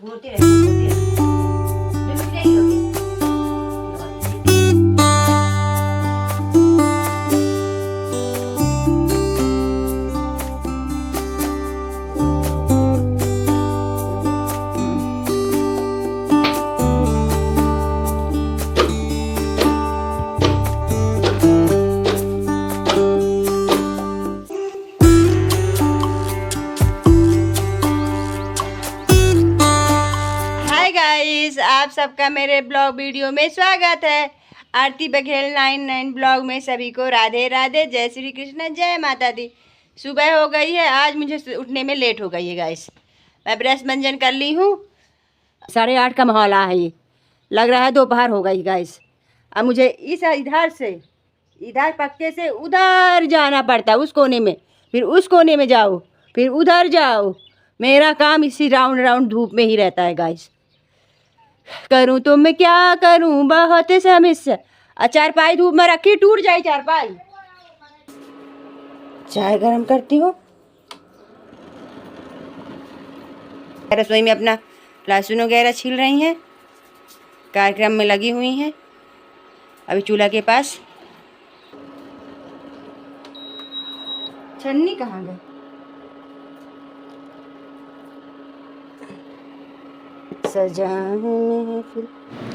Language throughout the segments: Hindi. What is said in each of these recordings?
घूमते रहते 2 मिनट नहीं होगी। आप सबका मेरे ब्लॉग वीडियो में स्वागत है। आरती बघेल 99 ब्लॉग में सभी को राधे राधे, जय श्री कृष्ण, जय माता दी। सुबह हो गई है, आज मुझे उठने में लेट हो गई है गाइस। मैं ब्रश मंजन कर ली हूँ, 8:30 का माहौल है, ये लग रहा है दोपहर हो गई गाइस। अब मुझे इधर पक्के से उधर जाना पड़ता है, उस कोने में, फिर उस कोने में जाओ, फिर उधर जाओ। मेरा काम इसी राउंड राउंड धूप में ही रहता है गाइस। करूं तो मैं क्या करूं, बहुत समस्या। चारपाई धूप में रखी, टूट जाए चारपाई। चाय गरम करती हूँ। रसोई में अपना लहसुन वगैरह छील रही हैं, कार्यक्रम में लगी हुई हैं। अभी चूल्हा के पास छन्नी कहाँ गई?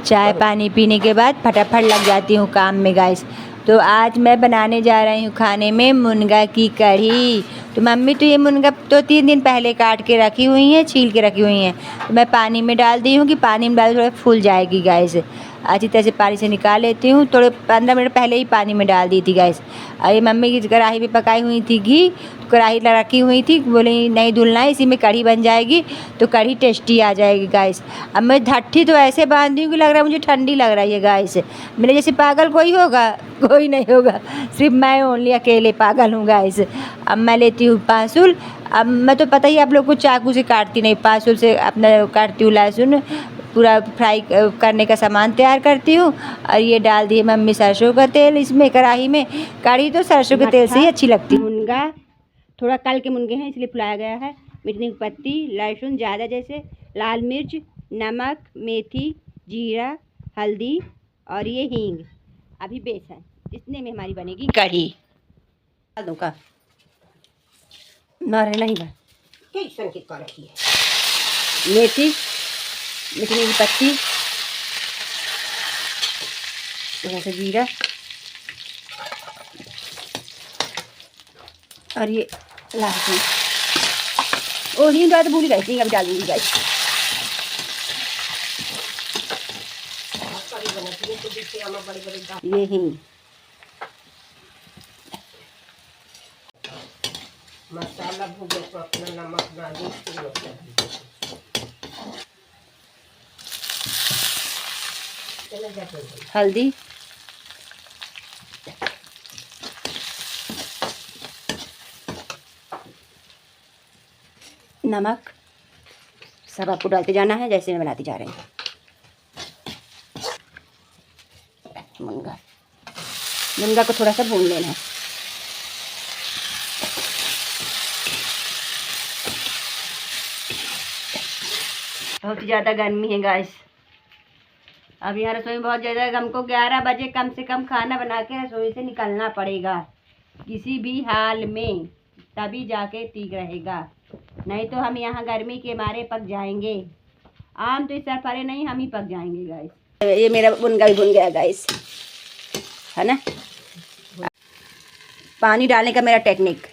चाय पानी पीने के बाद फटाफट लग जाती हूँ काम में गाइस। तो आज मैं बनाने जा रही हूँ खाने में मुनगा की कढ़ी। तो मम्मी तो ये मुनगा तो 3 दिन पहले काट के रखी हुई हैं, छील के रखी हुई हैं। तो मैं पानी में डाल दी हूँ कि पानी में डाल थोड़ा फूल जाएगी गाइस। अच्छी तरह से पानी से निकाल लेती हूँ। थोड़े 15 मिनट पहले ही पानी में डाल दी थी गाइस। और ये मम्मी की कढ़ाई में पकाई हुई थी घी, कढ़ाई रखी हुई थी, बोले नहीं धुलना है, इसी में कढ़ी बन जाएगी तो कढ़ी टेस्टी आ जाएगी गाइस। अब मैं धट्ठी तो ऐसे बांधी हूँ कि लग रहा है मुझे ठंडी लग रही है गाइस। मेरे जैसे पागल कोई होगा? कोई नहीं होगा, सिर्फ मैं ओनली अकेले पागल हूँ गाइस। अब मैं लेती हूँ पासुल। अब मैं तो पता ही आप लोग को चाकू से काटती नहीं, पासुल से अपना काटती हूँ लहसुन। पूरा फ्राई करने का सामान तैयार करती हूँ। और ये डाल दिए मम्मी सरसों का तेल इसमें कढ़ाई में। कढ़ी तो सरसों के तेल से ही अच्छी लगती है। मुनगा थोड़ा कल के मुनगे हैं इसलिए फुलाया गया है। मिर्ची की पत्ती, लहसुन ज़्यादा, जैसे लाल मिर्च, नमक, मेथी, जीरा, हल्दी और ये हींग, अभी बेसन, इतने में हमारी बनेगी कढ़ी। दूँ का नारे नहीं बन कैसन की रखी है। मेथी, मिर्ची की पत्ती, थोड़ा सा जीरा और ये लहसुन। ओ हींग तो भूल गई थी, अभी डाल दूँगी गाइस। ये हींग, मसाला भूजे तो अपना नमक डालिए, हल्दी, नमक, सब आपको डालते जाना है जैसे मैं बनाती जा रही हूँ। मुनगा को थोड़ा सा भून लेना है। बहुत ज़्यादा गर्मी है गाइस। अब यहाँ रसोई में बहुत ज़्यादा, हमको 11 बजे कम से कम खाना बना के रसोई से निकलना पड़ेगा किसी भी हाल में, तभी जाके ठीक रहेगा। नहीं तो हम यहाँ गर्मी के मारे पक जाएंगे। आम तो इस सफारे नहीं, हम ही पक जाएंगे गाइस। ये मेरा मुनगा भी भुन गया गाइस, है ना। पानी डालने का मेरा टेक्निक,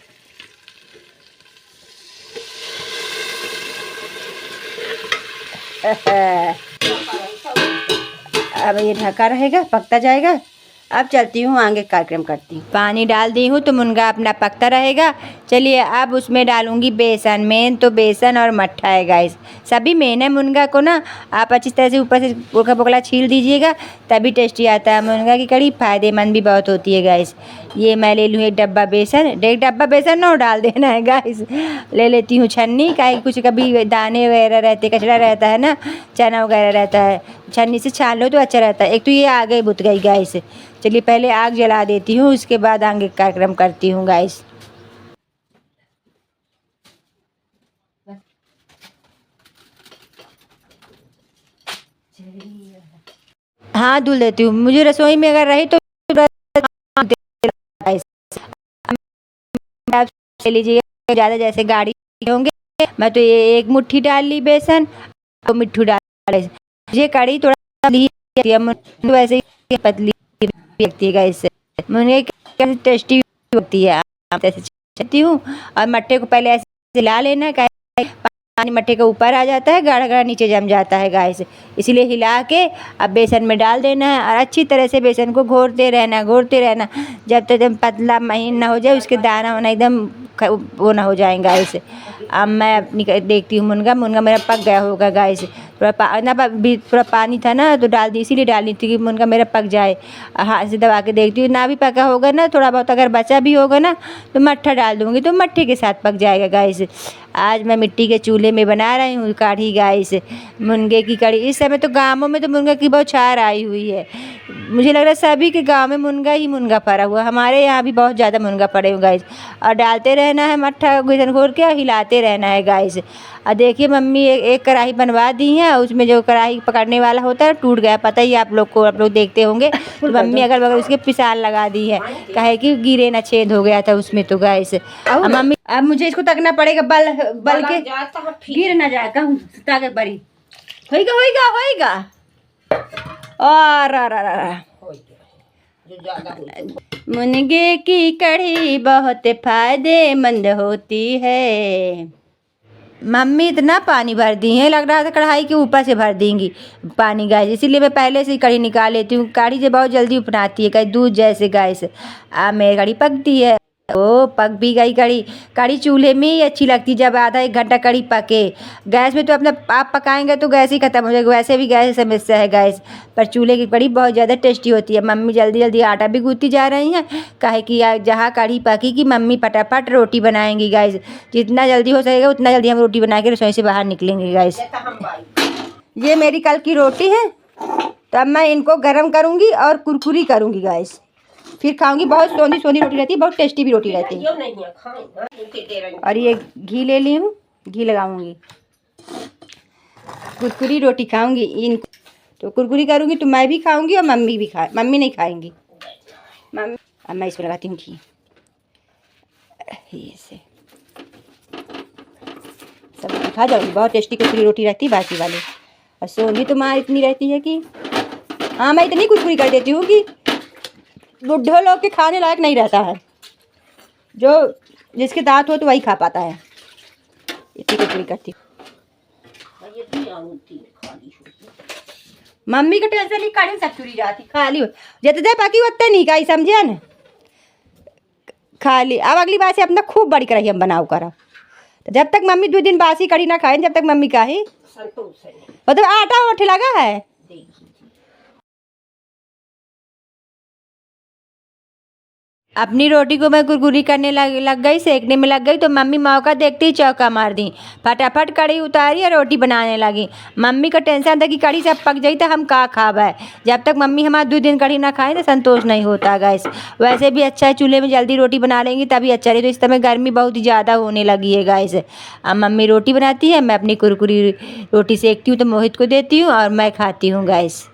अब ये ढका रहेगा, पकता जाएगा। अब चलती हूँ आगे, कार्यक्रम करती हूँ। पानी डाल दी हूँ तो मुनगा अपना पकता रहेगा। चलिए अब उसमें डालूंगी बेसन। मेन तो बेसन और मट्ठा है गाइस, सभी मेन है। मुनगा को ना आप अच्छी तरह से ऊपर से पोखला पोखला छील दीजिएगा, तभी टेस्टी आता है। मुनगा की कढ़ी फ़ायदेमंद भी बहुत होती है गाइस। ये मैं ले लूँ 1 डब्बा बेसन, 1 डब्बा बेसन ना डाल देना है गाइस। ले लेती हूँ छन्नी, काहे कुछ कभी दाने वगैरह रहते, कचरा रहता है ना, चना वगैरह रहता है, छन्नी से छान लो तो अच्छा रहता है। एक तो ये आगे बुत गई गाइस। चलिए पहले आग जला देती हूँ, उसके बाद आगे कार्यक्रम करती हूँ गाइस। हाँ धुल देती हूँ, मुझे रसोई में अगर रही तो आप ले लीजिए, ज़्यादा जैसे गाढ़ी होंगे मैं तो ये एक मुट्ठी डाल ली बेसन, तो मिट्ठू डाल, ये कड़ी थोड़ा वैसे ही पतली लगती है, इससे मुझे टेस्टी होती है। आप ऐसे चाहती हूँ और मट्ठे को पहले ऐसे हिला लेना है, पानी मट्ठे के ऊपर आ जाता है, गाढ़ा गाढ़ा नीचे जम जाता है गाइस, इसीलिए हिला के अब बेसन में डाल देना है और अच्छी तरह से बेसन को घोरते रहना जब तक एकदम पतला महीन ना हो जाए, उसके दाना होना एकदम वो ना हो जाए गाइस। अब मैं अपनी देखती हूँ मुनगा मेरा पक गया होगा गाइस, थोड़ा पानी था ना तो डाल दी, इसीलिए डालनी थी कि मुनगा मेरा पक जाए। हाथ से दबा के देखती हूँ, ना भी पका होगा ना, थोड़ा बहुत अगर बचा भी होगा ना तो मट्ठा डाल दूँगी तो मट्ठे के साथ पक जाएगा गाइस। आज मैं मिट्टी के चूल्हे में बना रही हूँ कढ़ी गाइस, मुनगे की कढ़ी। इस समय तो गाँवों में तो मुनगा की बहुत छार आई हुई है, मुझे लग रहा है सभी के गांव में मुनगा पड़ा हुआ, हमारे यहाँ भी बहुत ज़्यादा मुनगा पड़े हुए गाइस। और डालते रहना है मट्ठा बेसन घोर के और हिलाते रहना है गाइस। और देखिए मम्मी एक कढ़ाई बनवा दी है, उसमें जो कढ़ाई पकड़ने वाला होता है टूट गया, पता ही आप लोग को, आप लोग देखते होंगे तो मम्मी अगल बगल उसके पिसाल लगा दी है, कहे कि गिरे ना, छेद हो गया था उसमें तो गाइस। अब मम्मी अब मुझे इसको तकना पड़ेगा बल के गिर ना जाए, कहूँ ताकत बड़ी होएगा और मुनगे की कढ़ी बहुत फायदेमंद होती है। मम्मी इतना पानी भर दी है, लग रहा था कढ़ाई के ऊपर से भर देंगी पानी गाइस, इसीलिए मैं पहले से ही कढ़ी निकाल लेती हूँ। कढ़ी से बहुत जल्दी उपनाती है गाइस, दूध जैसे गाइस। अब मेरी कढ़ी पकती है, ओ पक भी गई कढ़ी चूल्हे में ही अच्छी लगती है, जब आधा एक घंटा कढ़ी पके। गैस में तो अपना आप पकाएंगे तो गैस ही खत्म हो जाएगा, वैसे भी गैस समस्या है गैस, पर चूल्हे की कढ़ी बहुत ज़्यादा टेस्टी होती है। मम्मी जल्दी जल्दी आटा भी गूँथती जा रही हैं, काहे कि जहाँ कढ़ी पकी कि मम्मी फटाफट रोटी बनाएंगी गैस, जितना जल्दी हो सकेगा उतना जल्दी हम रोटी बना के रसोई से बाहर निकलेंगे गैस। ये मेरी कल की रोटी है, तो अब मैं इनको गर्म करूँगी और कुरकुरी करूँगी गैस, फिर खाऊंगी। बहुत सोंधी सोंधी रोटी रहती है, बहुत टेस्टी भी रोटी रहती है। और ये घी ले ली हूँ, घी लगाऊंगी, कुरकुरी रोटी खाऊंगी। इन तो कुरकुरी करूंगी तो मैं भी खाऊंगी और मम्मी भी मम्मी नहीं खाएंगी। मम्मी अब मैं इसमें लगाती हूँ घी, ये से सब खा जाऊंगी। बहुत टेस्टी कुरकुरी रोटी रहती है बाकी वाली, और सोंधी तो माँ इतनी रहती है कि हाँ मैं इतनी कुरकुरी कर देती हूँ कि बुढ़े लोग के खाने लायक नहीं रहता है, जो जिसके दांत हो तो वही खा पाता है, इतनी कुछ नहीं करती। मम्मी का टेंशन नहीं, कढ़ी सब चुरी जाती खाली हो जितने बाकी उतने नहीं खाई, समझे न खाली। अब अगली बार से अपना खूब बड़ी कढ़ाई हम बनाओ करा, तो जब तक मम्मी 2 दिन बासी कढ़ी ना खाए जब तक मम्मी का ही मतलब आटा उठ लगा है। अपनी रोटी को मैं कुरकुरी करने लग गई, सेकने में लग गई, तो मम्मी मौका देखते ही चौका मार दी, फटाफट कढ़ी उतारी और रोटी बनाने लगी। मम्मी का टेंशन था कि कढ़ी सब पक जाई तो हम का खावे, जब तक मम्मी हमारे 2 दिन कढ़ी ना खाएं तो संतोष नहीं होता गैस। वैसे भी अच्छा है चूल्हे में जल्दी रोटी बना लेंगी तभी अच्छा रही, तो इस समय गर्मी बहुत ही ज़्यादा होने लगी है गैस। अब मम्मी रोटी बनाती है, मैं अपनी कुरकुरी रोटी सेकती हूँ तो मोहित को देती हूँ और मैं खाती हूँ गैस।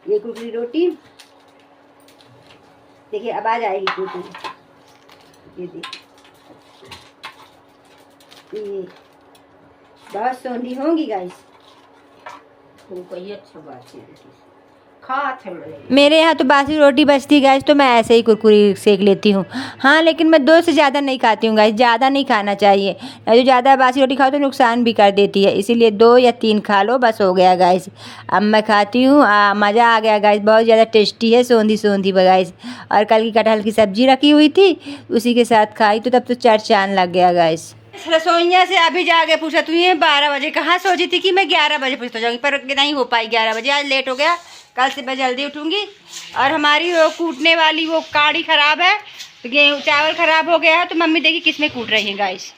कुरकुरी रोटी देखिए अब आ जाएगी कुरकुरी, ये देखिए ये बहुत सोंधी होंगी गाइस। मेरे यहाँ तो बासी रोटी बचती गाइस तो मैं ऐसे ही कुरकुरी सेक लेती हूँ। हाँ लेकिन मैं 2 से ज़्यादा नहीं खाती हूँ गाइस, ज़्यादा नहीं खाना चाहिए, जो ज़्यादा बासी रोटी खाओ तो नुकसान भी कर देती है, इसीलिए 2 या 3 खा लो बस हो गया गाइस। अब मैं खाती हूँ, मज़ा आ गया गाइस, बहुत ज़्यादा टेस्टी है, सोंधी सोंधी गाइस। और कल की कटहल की सब्जी रखी हुई थी उसी के साथ खाई तो तब तो चार चांद लग गया गाइस। रसोइया से अभी जाके पूछा तू ये 12 बजे कहाँ सोची थी कि मैं 11 बजे पूछता जाऊँगी, पर नहीं हो पाई 11 बजे, आज लेट हो गया। कल से मैं जल्दी उठूँगी। और हमारी वो कूटने वाली वो काड़ी ख़राब है, तो गेहूँ चावल ख़राब हो गया है, तो मम्मी देखी किस में कूट रही है गाइस।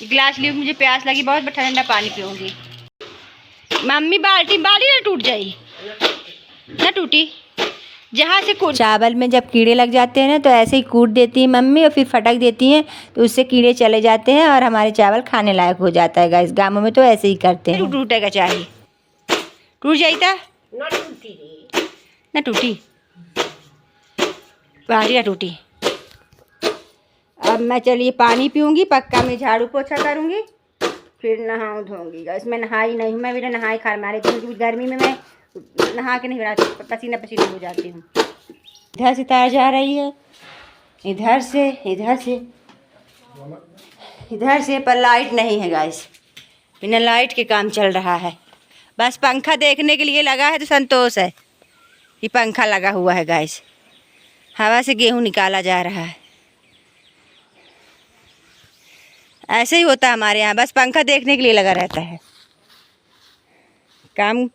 गिलास ली, मुझे प्यास लगी बहुत, ठंडा पानी पीऊँगी। मम्मी बाल्टी ना टूट जाई, ना टूटी। जहाँ से कूट चावल में जब कीड़े लग जाते हैं ना, तो ऐसे ही कूट देती है मम्मी और फिर फटक देती हैं, तो उससे कीड़े चले जाते हैं और हमारे चावल खाने लायक हो जाता है गाइस। गाँव में तो ऐसे ही करते हैं। टूटेगा चाहे टूट जाई था ना टूटी, बाहरी टूटी। अब मैं चलिए पानी पीऊँगी, पक्का में झाड़ू पोछा करूँगी, फिर नहाऊँ धोऊँगी गाइस। मैं नहाई नहीं हूँ, मैं बिना नहाई खा मारे क्योंकि गर्मी में मैं नहा के नहीं बनाती, पसीना पसीना हो जाती हूँ। इधर से तार जा रही है, इधर से पर लाइट नहीं है गाइस। बिना लाइट के काम चल रहा है। बस पंखा देखने के लिए लगा है तो संतोष है कि पंखा लगा हुआ है गाइस। हवा से गेहूँ निकाला जा रहा है। ऐसे ही होता है हमारे यहाँ, बस पंखा देखने के लिए लगा रहता है। काम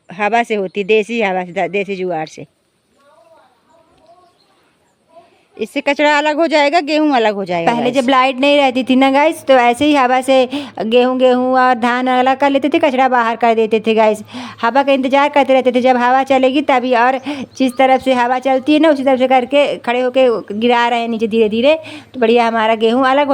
हवा से होती, देसी हवा से, देसी जुगाड़ से। इससे कचरा अलग हो जाएगा, गेहूँ अलग हो जाएगा। पहले जब लाइट नहीं रहती थी ना गाइस, तो ऐसे ही हवा से गेहूँ और धान अलग कर लेते थे, कचरा बाहर कर देते थे गाइस। हवा का इंतजार करते रहते थे, जब हवा चलेगी तभी। और जिस तरफ से हवा चलती है ना, उसी तरफ से करके खड़े होके गिरा रहे हैं नीचे धीरे धीरे, तो बढ़िया हमारा गेहूँ अलग हो